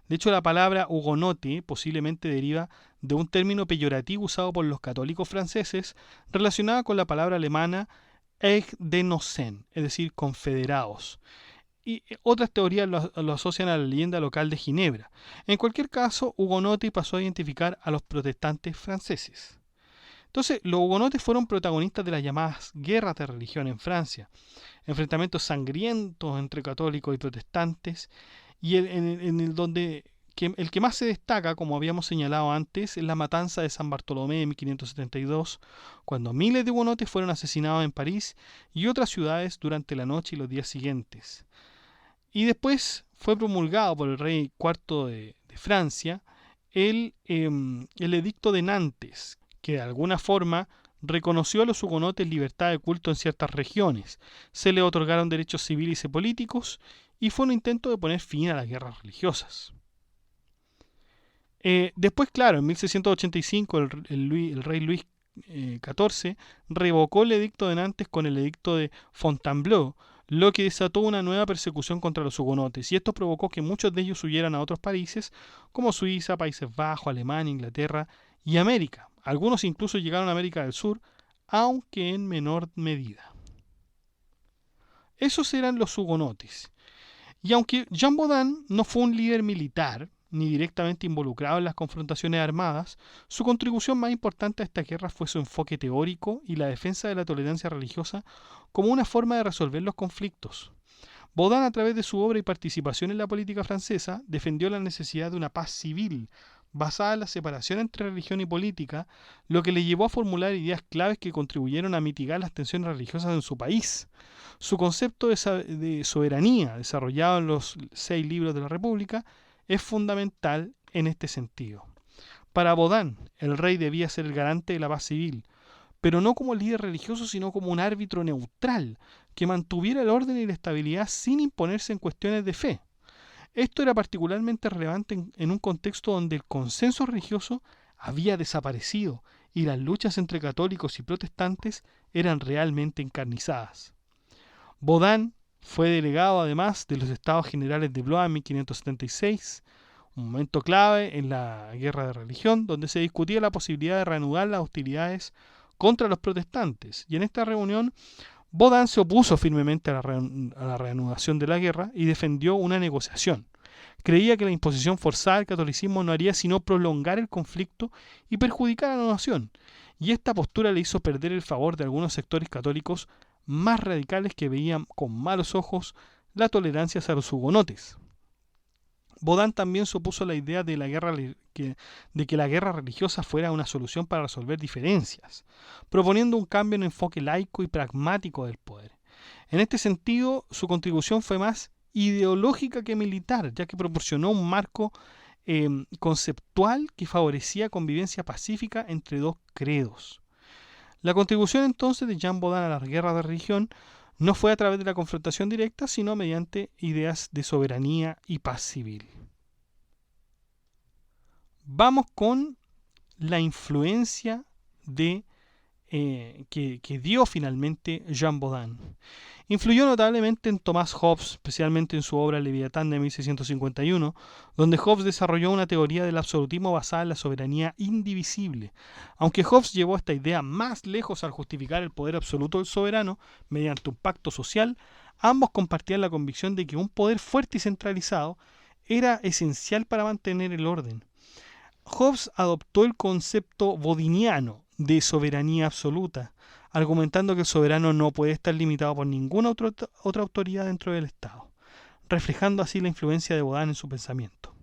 De hecho, la palabra hugonote posiblemente deriva de un término peyorativo usado por los católicos franceses relacionado con la palabra alemana Eidgenossen, es decir, confederados. Y otras teorías lo asocian a la leyenda local de Ginebra. En cualquier caso, hugonote pasó a identificar a los protestantes franceses. Entonces, los hugonotes fueron protagonistas de las llamadas guerras de religión en Francia, enfrentamientos sangrientos entre católicos y protestantes, y el que más se destaca, como habíamos señalado antes, es la matanza de San Bartolomé en 1572, cuando miles de hugonotes fueron asesinados en París y otras ciudades durante la noche y los días siguientes. Y después fue promulgado por el rey IV de Francia el edicto de Nantes, que de alguna forma reconoció a los hugonotes libertad de culto en ciertas regiones, se les otorgaron derechos civiles y políticos, y fue un intento de poner fin a las guerras religiosas. Después, claro, en 1685 el rey Luis XIV revocó el edicto de Nantes con el edicto de Fontainebleau, lo que desató una nueva persecución contra los hugonotes, y esto provocó que muchos de ellos huyeran a otros países como Suiza, Países Bajos, Alemania, Inglaterra y América. Algunos incluso llegaron a América del Sur, aunque en menor medida. Esos eran los hugonotes. Y aunque Jean Baudin no fue un líder militar, ni directamente involucrado en las confrontaciones armadas, su contribución más importante a esta guerra fue su enfoque teórico y la defensa de la tolerancia religiosa como una forma de resolver los conflictos. Baudin, a través de su obra y participación en la política francesa, defendió la necesidad de una paz civil basada en la separación entre religión y política, lo que le llevó a formular ideas claves que contribuyeron a mitigar las tensiones religiosas en su país. Su concepto de soberanía, desarrollado en los 6 libros de la República, es fundamental en este sentido. Para Baudin, el rey debía ser el garante de la paz civil, pero no como líder religioso, sino como un árbitro neutral, que mantuviera el orden y la estabilidad sin imponerse en cuestiones de fe. Esto era particularmente relevante en un contexto donde el consenso religioso había desaparecido y las luchas entre católicos y protestantes eran realmente encarnizadas. Baudin fue delegado además de los Estados Generales de Blois en 1576, un momento clave en la guerra de religión, donde se discutía la posibilidad de reanudar las hostilidades contra los protestantes. Y en esta reunión, Baudin se opuso firmemente a la reanudación de la guerra y defendió una negociación. Creía que la imposición forzada del catolicismo no haría sino prolongar el conflicto y perjudicar a la nación, y esta postura le hizo perder el favor de algunos sectores católicos más radicales que veían con malos ojos la tolerancia hacia los hugonotes. Baudin también se opuso a la idea de que la guerra religiosa fuera una solución para resolver diferencias, proponiendo un cambio en enfoque laico y pragmático del poder. En este sentido, su contribución fue más ideológica que militar, ya que proporcionó un marco conceptual que favorecía convivencia pacífica entre dos credos. La contribución entonces de Jean Baudin a la guerra de religión no fue a través de la confrontación directa, sino mediante ideas de soberanía y paz civil. Vamos con la influencia que dio finalmente Jean Baudin. Influyó notablemente en Thomas Hobbes, especialmente en su obra Leviatán de 1651, donde Hobbes desarrolló una teoría del absolutismo basada en la soberanía indivisible. Aunque Hobbes llevó esta idea más lejos al justificar el poder absoluto del soberano mediante un pacto social, ambos compartían la convicción de que un poder fuerte y centralizado era esencial para mantener el orden. Hobbes adoptó el concepto bodiniano de soberanía absoluta, argumentando que el soberano no puede estar limitado por ninguna otra autoridad dentro del Estado, reflejando así la influencia de Baudin en su pensamiento.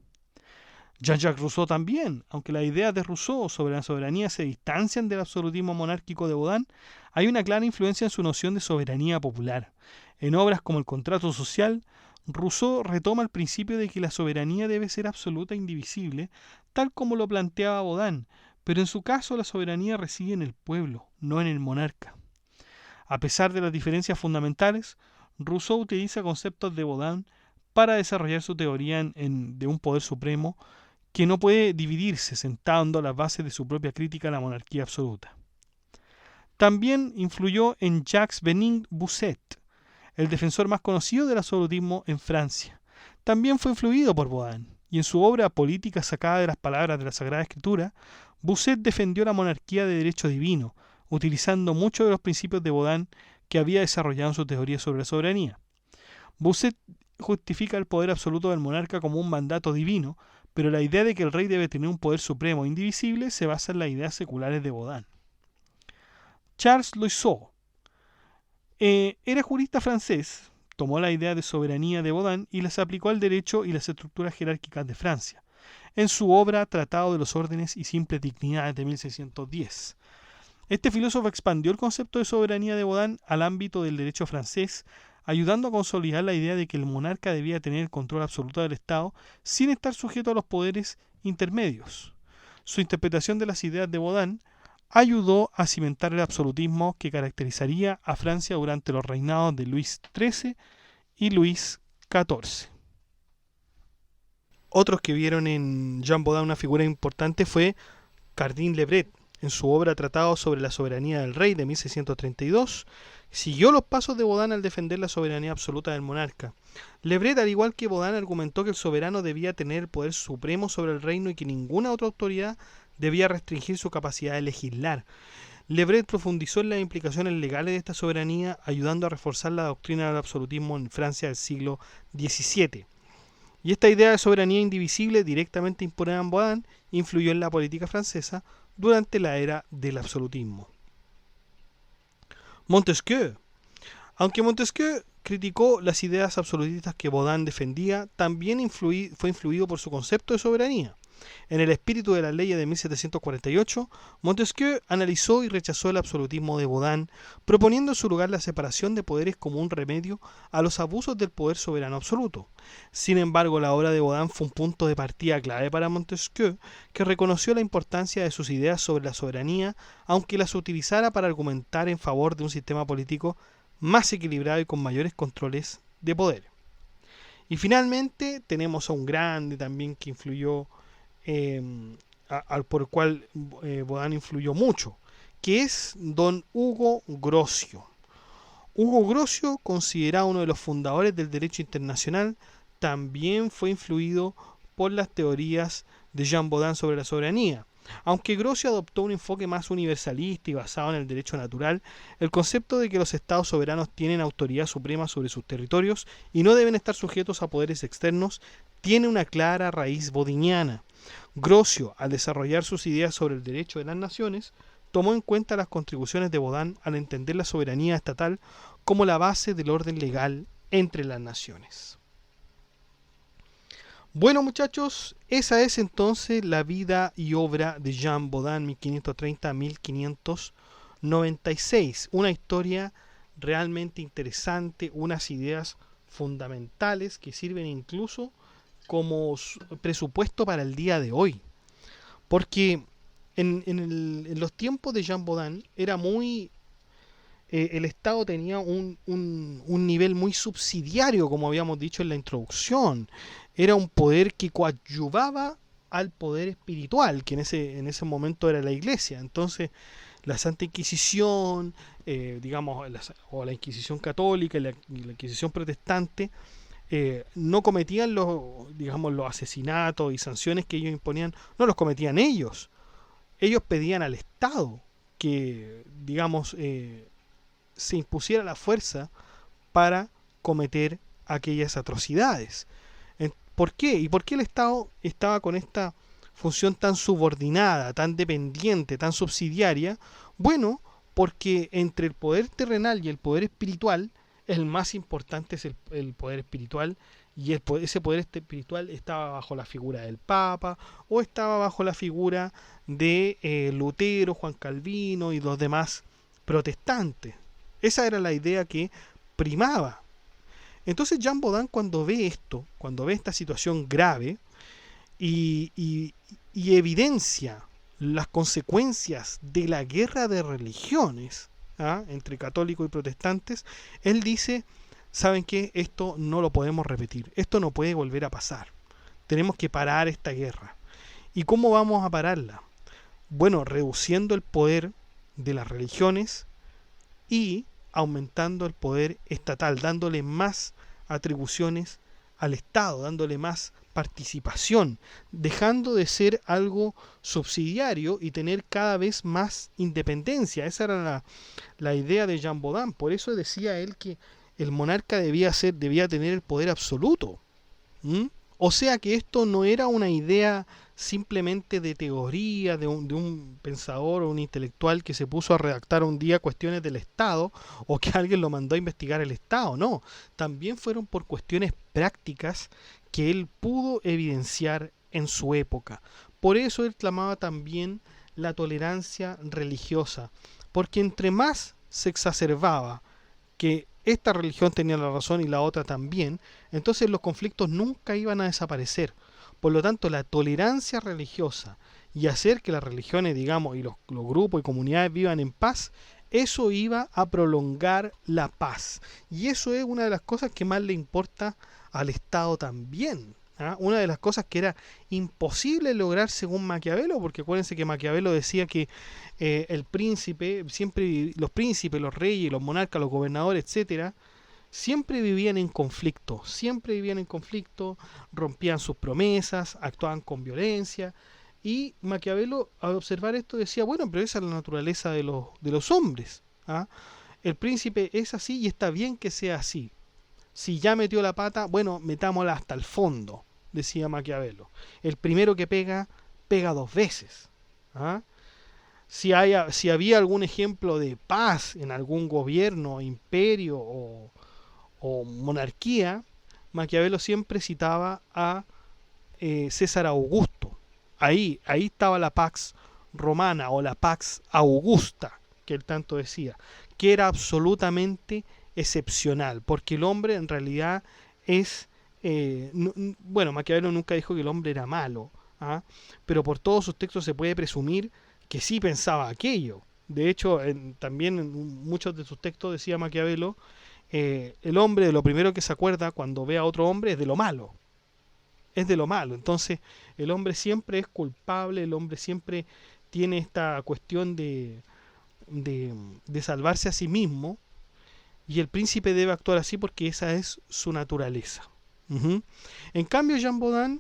Jean-Jacques Rousseau también, aunque las ideas de Rousseau sobre la soberanía se distancian del absolutismo monárquico de Baudin, hay una clara influencia en su noción de soberanía popular. En obras como El contrato social, Rousseau retoma el principio de que la soberanía debe ser absoluta e indivisible, tal como lo planteaba Baudin, pero en su caso la soberanía reside en el pueblo, no en el monarca. A pesar de las diferencias fundamentales, Rousseau utiliza conceptos de Baudin para desarrollar su teoría de un poder supremo que no puede dividirse, sentando las bases de su propia crítica a la monarquía absoluta. También influyó en Jacques Bening Bossuet, el defensor más conocido del absolutismo en Francia. También fue influido por Baudin, y en su obra Política sacada de las palabras de la Sagrada Escritura, Bossuet defendió la monarquía de derecho divino, utilizando muchos de los principios de Baudin que había desarrollado en su teoría sobre la soberanía. Bossuet justifica el poder absoluto del monarca como un mandato divino, pero la idea de que el rey debe tener un poder supremo e indivisible se basa en las ideas seculares de Baudin. Charles Loiseau era jurista francés, tomó la idea de soberanía de Baudin y las aplicó al derecho y las estructuras jerárquicas de Francia, en su obra Tratado de los órdenes y simples dignidades de 1610. Este filósofo expandió el concepto de soberanía de Baudin al ámbito del derecho francés, ayudando a consolidar la idea de que el monarca debía tener el control absoluto del Estado sin estar sujeto a los poderes intermedios. Su interpretación de las ideas de Baudin ayudó a cimentar el absolutismo que caracterizaría a Francia durante los reinados de Luis XIII y Luis XIV. Otros que vieron en Jean Baudin una figura importante fue Cardin Lebret. En su obra Tratado sobre la soberanía del rey de 1632, siguió los pasos de Baudin al defender la soberanía absoluta del monarca. Lebret, al igual que Baudin, argumentó que el soberano debía tener el poder supremo sobre el reino y que ninguna otra autoridad debía restringir su capacidad de legislar. Lebret profundizó en las implicaciones legales de esta soberanía, ayudando a reforzar la doctrina del absolutismo en Francia del siglo XVII. Y esta idea de soberanía indivisible directamente imponida en Baudin influyó en la política francesa durante la era del absolutismo. Montesquieu. Aunque Montesquieu criticó las ideas absolutistas que Baudin defendía, también fue influido por su concepto de soberanía. En el espíritu de la ley de 1748, Montesquieu analizó y rechazó el absolutismo de Baudin, proponiendo en su lugar la separación de poderes como un remedio a los abusos del poder soberano absoluto. Sin embargo, la obra de Baudin fue un punto de partida clave para Montesquieu, que reconoció la importancia de sus ideas sobre la soberanía, aunque las utilizara para argumentar en favor de un sistema político más equilibrado y con mayores controles de poder. Y finalmente tenemos a un grande también que influyó, por el cual Baudin influyó mucho, que es don Hugo Grocio. Hugo Grocio, considerado uno de los fundadores del derecho internacional, también fue influido por las teorías de Jean Baudin sobre la soberanía. Aunque Grocio adoptó un enfoque más universalista y basado en el derecho natural, el concepto de que los estados soberanos tienen autoridad suprema sobre sus territorios y no deben estar sujetos a poderes externos tiene una clara raíz baudiniana. Grocio, al desarrollar sus ideas sobre el derecho de las naciones, tomó en cuenta las contribuciones de Baudin al entender la soberanía estatal como la base del orden legal entre las naciones. Bueno, muchachos, esa es entonces la vida y obra de Jean Baudin, 1530-1596. Una historia realmente interesante, unas ideas fundamentales que sirven incluso como presupuesto para el día de hoy. Porque en los tiempos de Jean Baudin era muy... el Estado tenía un nivel muy subsidiario, como habíamos dicho en la introducción. Era un poder que coadyuvaba al poder espiritual, que en ese momento era la Iglesia. Entonces, la Santa Inquisición, digamos, o la Inquisición católica y la Inquisición protestante, no cometían los asesinatos y sanciones que ellos imponían, no los cometían ellos. Ellos pedían al Estado que, digamos, se impusiera la fuerza para cometer aquellas atrocidades. ¿Por qué? ¿Y por qué el Estado estaba con esta función tan subordinada, tan dependiente, tan subsidiaria? Bueno, porque entre el poder terrenal y el poder espiritual, el más importante es el poder espiritual, y ese poder espiritual estaba bajo la figura del Papa, o estaba bajo la figura de Lutero, Juan Calvino y los demás protestantes. Esa era la idea que primaba. Entonces Jean Baudin, cuando ve esto, cuando ve esta situación grave y evidencia las consecuencias de la guerra de religiones, entre católicos y protestantes, él dice, ¿saben qué? Esto no lo podemos repetir, esto no puede volver a pasar, tenemos que parar esta guerra. ¿Y cómo vamos a pararla? Bueno, reduciendo el poder de las religiones y aumentando el poder estatal, dándole más atribuciones al Estado, dándole más participación, dejando de ser algo subsidiario y tener cada vez más independencia. Esa era la idea de Jean Baudin. Por eso decía él que el monarca debía tener el poder absoluto. O sea que esto no era una idea simplemente de teoría de un pensador o un intelectual que se puso a redactar un día cuestiones del Estado o que alguien lo mandó a investigar el Estado, no. También fueron por cuestiones prácticas que él pudo evidenciar en su época. Por eso él clamaba también la tolerancia religiosa, porque entre más se exacerbaba que esta religión tenía la razón y la otra también, entonces los conflictos nunca iban a desaparecer. Por lo tanto, la tolerancia religiosa y hacer que las religiones, digamos, y los grupos y comunidades vivan en paz, eso iba a prolongar la paz. Y eso es una de las cosas que más le importa al Estado también. Una de las cosas que era imposible lograr según Maquiavelo, porque acuérdense que Maquiavelo decía que el príncipe, siempre los príncipes, los reyes, los monarcas, los gobernadores, etcétera, siempre vivían en conflicto, rompían sus promesas, actuaban con violencia, y Maquiavelo, al observar esto, decía, bueno, pero esa es la naturaleza de los hombres. El príncipe es así y está bien que sea así. Si ya metió la pata, bueno, metámosla hasta el fondo, decía Maquiavelo. El primero que pega, pega dos veces. Si había algún ejemplo de paz en algún gobierno, imperio o monarquía, Maquiavelo siempre citaba a César Augusto. Ahí estaba la Pax Romana o la Pax Augusta, que él tanto decía, que era absolutamente excepcional, porque el hombre en realidad es, bueno, Maquiavelo nunca dijo que el hombre era malo, ¿ah? Pero por todos sus textos se puede presumir que sí pensaba aquello. De hecho, también en muchos de sus textos decía Maquiavelo, el hombre de lo primero que se acuerda cuando ve a otro hombre es de lo malo. Es de lo malo. Entonces, el hombre siempre es culpable, el hombre siempre tiene esta cuestión de salvarse a sí mismo, y el príncipe debe actuar así porque esa es su naturaleza. Ujú. En cambio, Jean Baudin,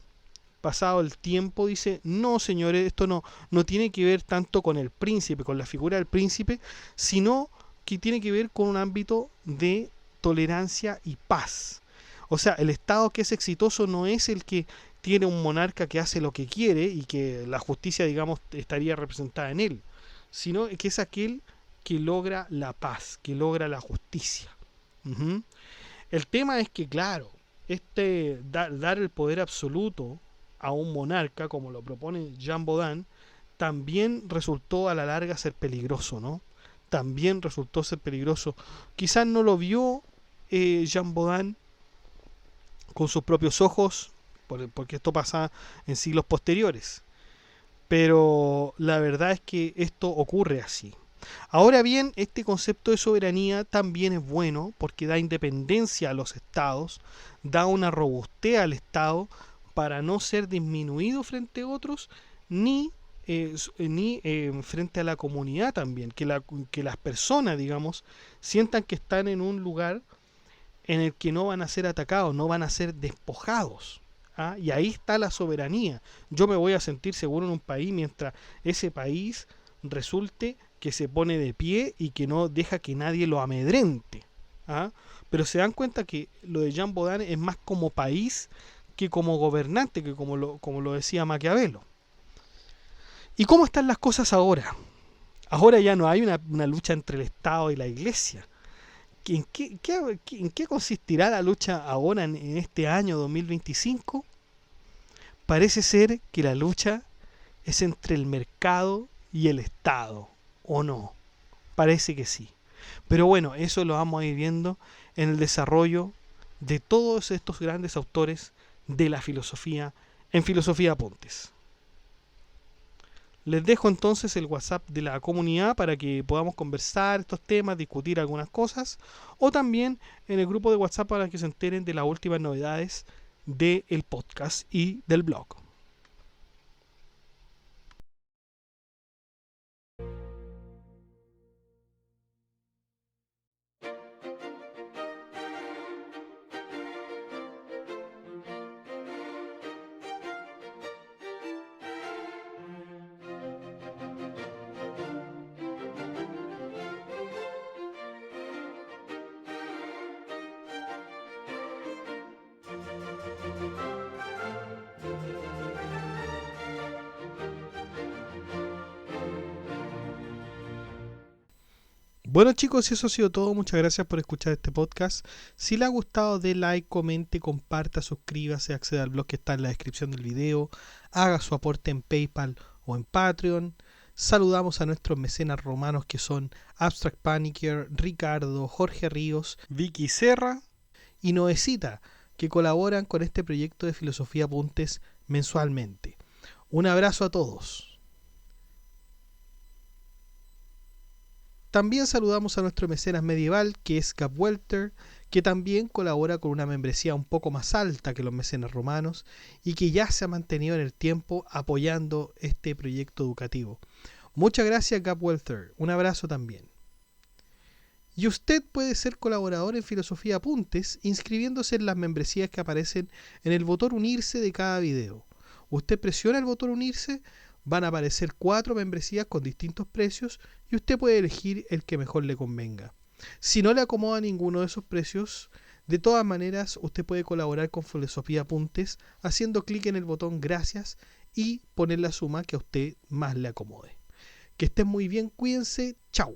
pasado el tiempo, dice, no señores, esto no tiene que ver tanto con el príncipe, con la figura del príncipe, sino que tiene que ver con un ámbito de tolerancia y paz. O sea, el Estado que es exitoso no es el que tiene un monarca que hace lo que quiere y que la justicia, digamos, estaría representada en él, sino que es aquel que logra la paz, que logra la justicia. Ujú. El tema es que, claro, dar el poder absoluto a un monarca, como lo propone Jean Baudin, también resultó a la larga ser peligroso, ¿no? También resultó ser peligroso. Quizás no lo vio Jean Baudin con sus propios ojos, porque esto pasa en siglos posteriores. Pero la verdad es que esto ocurre así. Ahora bien, este concepto de soberanía también es bueno porque da independencia a los estados, da una robustez al Estado para no ser disminuido frente a otros, ni frente a la comunidad también, que las personas, digamos, sientan que están en un lugar en el que no van a ser atacados, no van a ser despojados. ¿Ah? Y ahí está la soberanía. Yo me voy a sentir seguro en un país mientras ese país resulte que se pone de pie y que no deja que nadie lo amedrente. ¿Ah? Pero se dan cuenta que lo de Jean Baudin es más como país que como gobernante, que como lo decía Maquiavelo. ¿Y cómo están las cosas ahora? Ahora ya no hay una lucha entre el Estado y la Iglesia. ¿En qué consistirá la lucha ahora en este año 2025? Parece ser que la lucha es entre el mercado y el Estado, ¿o no? Parece que sí. Pero bueno, eso lo vamos a ir viendo en el desarrollo de todos estos grandes autores de la filosofía en Filosofía Apuntes. Les dejo entonces el WhatsApp de la comunidad para que podamos conversar estos temas, discutir algunas cosas, o también en el grupo de WhatsApp para que se enteren de las últimas novedades del podcast y del blog. Bueno chicos, eso ha sido todo. Muchas gracias por escuchar este podcast. Si les ha gustado, dé like, comente, comparta, suscríbase, acceda al blog que está en la descripción del video, haga su aporte en PayPal o en Patreon. Saludamos a nuestros mecenas romanos que son Abstract Panicker, Ricardo, Jorge Ríos, Vicky Serra y Noecita, que colaboran con este proyecto de Filosofía Apuntes mensualmente. Un abrazo a todos. También saludamos a nuestro mecenas medieval, que es Gab Welter, que también colabora con una membresía un poco más alta que los mecenas romanos y que ya se ha mantenido en el tiempo apoyando este proyecto educativo. Muchas gracias, Gab Welter. Un abrazo también. Y usted puede ser colaborador en Filosofía Apuntes inscribiéndose en las membresías que aparecen en el botón unirse de cada video. Usted presiona el botón unirse, van a aparecer 4 membresías con distintos precios y usted puede elegir el que mejor le convenga. Si no le acomoda ninguno de esos precios, de todas maneras usted puede colaborar con Filosofía Apuntes haciendo clic en el botón gracias y poner la suma que a usted más le acomode. Que estén muy bien, cuídense, chao.